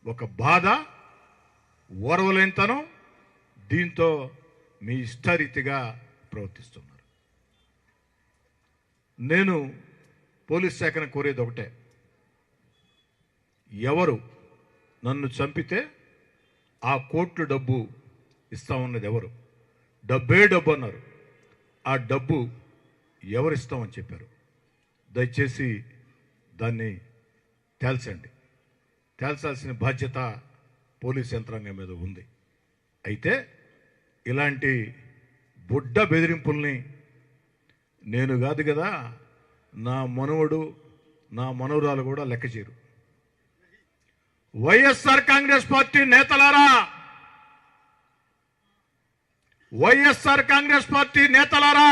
ఒక బాధ, ఓర్వలేనితనం, దీంతో మీ ఇష్టరీతిగా ప్రవర్తిస్తున్నారు. నేను పోలీస్ శాఖను కోరేది ఒకటే, ఎవరు నన్ను చంపితే ఆ కోట్లు డబ్బు ఇస్తామన్నది ఎవరు? డబ్బే డబ్బు అన్నారు. ఆ డబ్బు ఎవరు ఇస్తామని చెప్పారు? దయచేసి దాన్ని తేల్చండి. తేల్చాల్సిన బాధ్యత పోలీస్ యంత్రాంగం మీద ఉంది. అయితే ఇలాంటి బుడ్డ బెదిరింపుల్ని నేను కాదు కదా, నా మనవడు, నా మనవరాలు కూడా లెక్క చేయరు. వైఎస్ఆర్ కాంగ్రెస్ పార్టీ నేతలారా, వైఎస్ఆర్ కాంగ్రెస్ పార్టీ నేతలారా,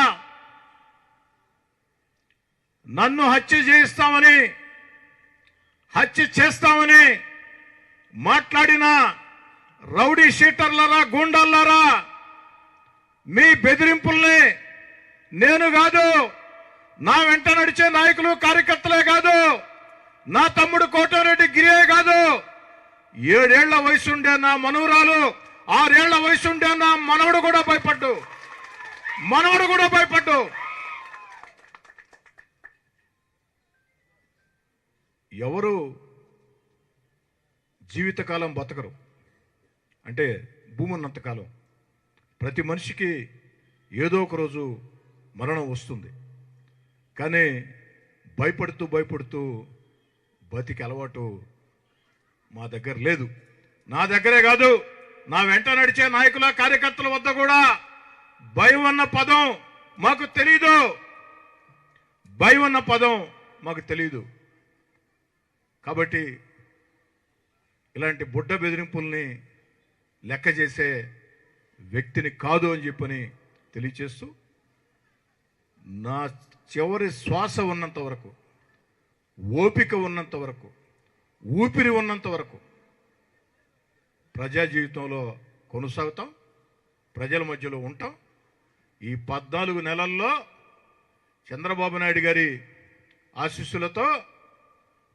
నన్ను హత్య చేస్తామని మాట్లాడిన రౌడీ షీటర్లరా, గూండాల్లారా, మీ బెదిరింపుల్ని నేను కాదు, నా వెంట నడిచే నాయకులు కార్యకర్తలే కాదు, నా తమ్ముడు కోటారెడ్డి గిరియే కాదు, 7 ఏళ్ల వయసుండే నా మనవరాలు, 6 ఏళ్ల వయసుండే నా మనవడు కూడా భయపడ్డు. ఎవరు జీవితకాలం బతకరు అంటే భూమి ఉన్నంతకాలం ప్రతి మనిషికి ఏదో ఒక రోజు మరణం వస్తుంది. కానీ భయపడుతూ బతికి అలవాటు మా దగ్గర లేదు. నా దగ్గరే కాదు, నా వెంట నడిచే నాయకుల కార్యకర్తల వద్ద కూడా భయం అన్న పదం మాకు తెలీదు. కాబట్టి ఇలాంటి బుడ్డ బెదిరింపుల్ని లెక్క చేసే వ్యక్తిని కాదు అని చెప్పని తెలియచేస్తూ, నా చివరి శ్వాస ఉన్నంత వరకు, ఓపిక ఉన్నంత వరకు, ఊపిరి ఉన్నంత వరకు ప్రజా జీవితంలో కొనసాగుతాం, ప్రజల మధ్యలో ఉంటాం. ఈ 14 నెలల్లో చంద్రబాబు నాయుడు గారి ఆశీస్సులతో,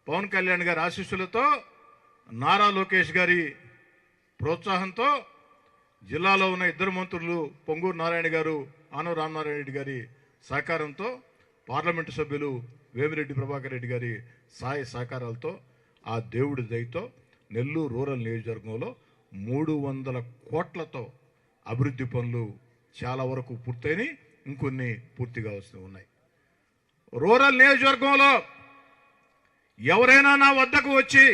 పవన్ కళ్యాణ్ గారి ఆశీస్సులతో, నారా లోకేష్ గారి ప్రోత్సాహంతో, జిల్లాలో ఉన్న 2 మంత్రులు పొంగూరు నారాయణ గారు, ఆనవ రామనారాయణ రెడ్డి గారి సహకారంతో, పార్లమెంటు సభ్యులు వేమిరెడ్డి ప్రభాకర్ రెడ్డి గారి సహకారాలతో, ఆ దేవుడి దయతో నెల్లూరు రూరల్ నియోజకవర్గంలో 300 కోట్లతో అభివృద్ధి పనులు చాలా వరకు పూర్తయినాయి, ఇంకొన్ని పూర్తిగా వస్తూ ఉన్నాయి. రూరల్ నియోజకవర్గంలో ఎవరైనా నా వద్దకు వచ్చి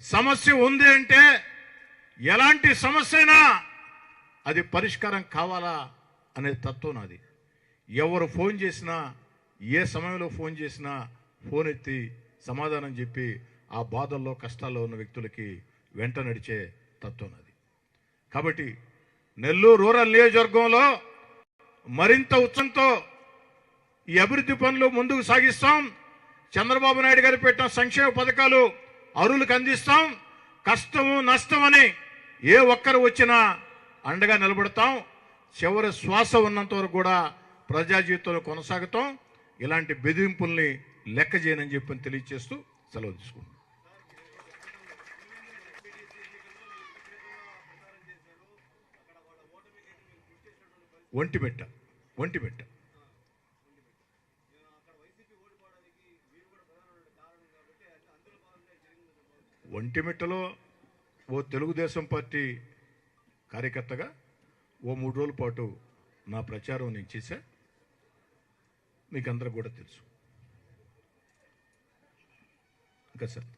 సమస్య ఉంది అంటే, ఎలాంటి సమస్య అయినా అది పరిష్కారం కావాలా అనే తత్వం నాది. ఎవరు ఫోన్ చేసినా, ఏ సమయంలో ఫోన్ చేసినా ఫోన్ ఎత్తి సమాధానం చెప్పి ఆ బాధల్లో కష్టాల్లో ఉన్న వ్యక్తులకి వెంట నడిచే తత్వం నాది. కాబట్టి నెల్లూరు రూరల్ నియోజకవర్గంలో మరింత ఉత్సాహంతో ఈ అభివృద్ధి పనులు ముందుకు సాగిస్తాం. చంద్రబాబు నాయుడు గారు పెట్టిన సంక్షేమ పథకాలు అరువులకు అందిస్తాం. కష్టము నష్టమని ఏ ఒక్కరు వచ్చినా అండగా నిలబడతాం. చివరి శ్వాస ఉన్నంత వరకు కూడా ప్రజా జీవితంలో కొనసాగుతాం. ఇలాంటి బెదిరింపుల్ని లెక్క చేయనని చెప్పని తెలియజేస్తూ సెలవు తీసుకుంటాం. ఒంటిమిట్ట ఒంటిమిట్టలో ఓ తెలుగుదేశం పార్టీ కార్యకర్తగా ఓ 3 రోజుల పాటు నా ప్రచారం నేను చేశా. మీకు అందరూ కూడా తెలుసు. ఇంకా సార్